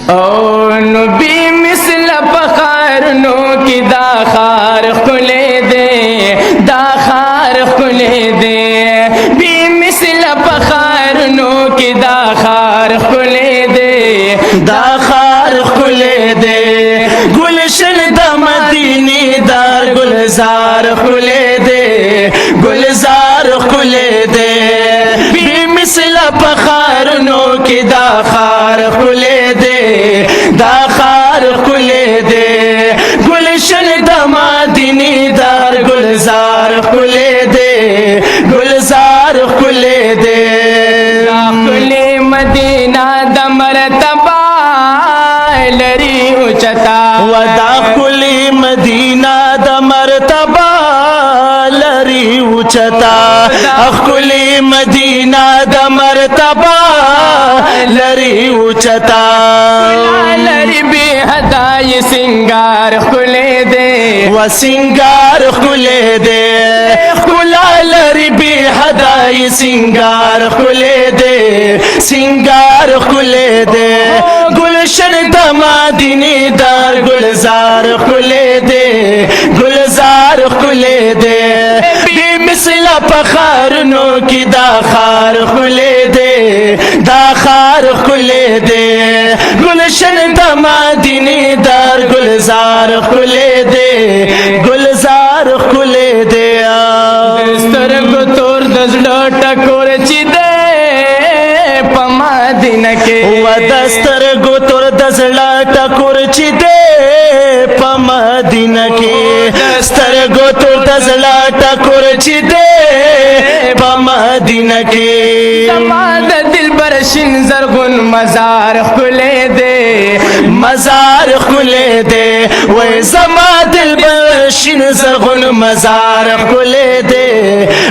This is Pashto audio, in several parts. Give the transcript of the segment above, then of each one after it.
او نبی مثل پخارنو کی دا خار خلے دے دا خار خلے دے بی مثل پخارنو کی دا خار خلے دے دا خار خلے دے گلشن دا مدینی دار گلزار خلے دے گلزار خلے دے بی مثل پخارنو کی دا خار خلے دے دا خار خلے دے گلشن دا مدینی دار گلزار خلے دے گلزار خلے دے خلے مدینہ دا مرتبہ لری اچتا ودا خلے مدینہ دا مرتبہ لری اچتا خلے مدینہ دا مرتبہ لری اچتا لری بے ہدای سنگار خلے دے و سنگار خلے دے خلا لری بے ہدای سنگار خلے دے سنگار خلے دے گلشن دا مدینی دار گلزار خلے دے گلزار خلے دے بے مثل پخارنو کی دا خار خلے دے دا خار خلے دے گلشن دا مدینی دار گلزار خلے دے گلزار خلے دے دستر کو تور دزڑ ٹکور چی دے پما دین کے و دستر کو تور دزڑ ٹکور چی دے پما دین کے دستر کو تور دزڑ ٹکور چی دے پما دین کے زمان دل برشن زرغن مزار خلے دے مزار خلے دے وے زمان دل برشن زرغن مزار خلے دے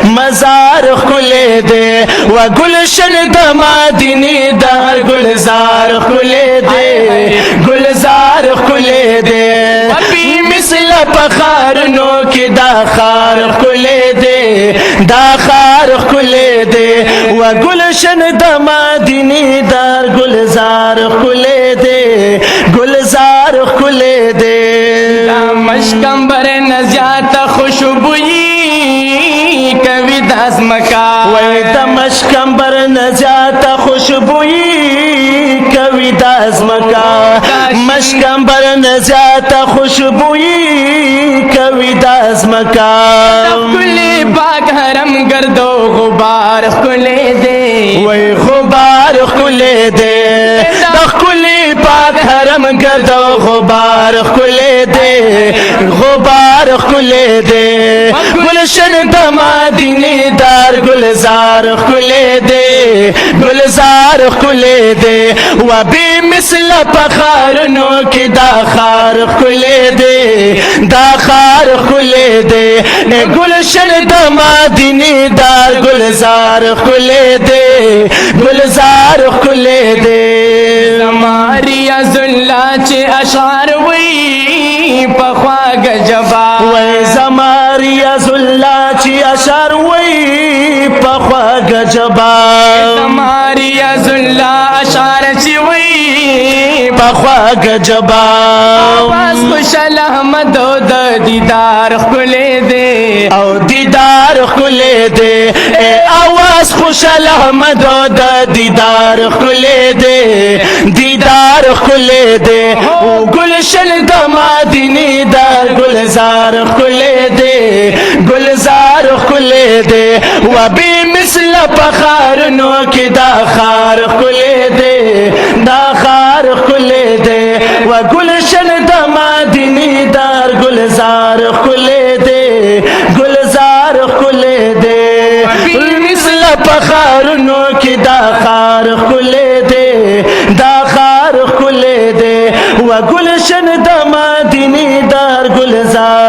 مزار خلے دے و گلشن دا مدینی دار گلزار خلے دے گلزار خلے دے ابھی مثل پخارنو کی دا خار خلے دے دا خار خلے دے و گلشن دا مدینی دار گلزار خلے دے گلزار خلے دے مشکمبر نزیات خوشبوئی کوي دازمکا وای د مشکمبر نزیات خوشبوئی کوي دازمکا مشکمبر نزیات خوشبوئی کوي دازمکا کلی پاک حرم گردو غبار خلے دے وای غبار خلے دے کلی پاک حرم گردو غبار خلے دے غبار خلے دے گلشن دا مدینی دار گلزار خلے دے گلزار خلے دے و بے مثل پخارنو کی دا خار خلے دے دا خار خلے دے گلشن دا مدینی دار گلزار خلے دے گلزار خلے دے ہماری ازلا چے اشعار وی پخوا گجبا وی زماری ازلا چی اشعار وی پخوا گجبا زماری ازلا اشعار چی وی پخوا گجبا آواز خوشال احمد او دا دیدار خلے دے او دیدار خلے دے آواز خوشال احمد او دا دیدار خلے دے دیدار خلے دے او گلشن دا مدینی دار گلزار خلے دے گلزار خلے دے و بی مثل پخارنو کی دا خار خلے دے دا خار خلے دے و گلشن دا مدینی دار گلزار خلے دے گلزار خلے دے مثل پخارنو کی دا خار خلے دے دا خار خلے دے و گلشن دا مدینی دار گلزار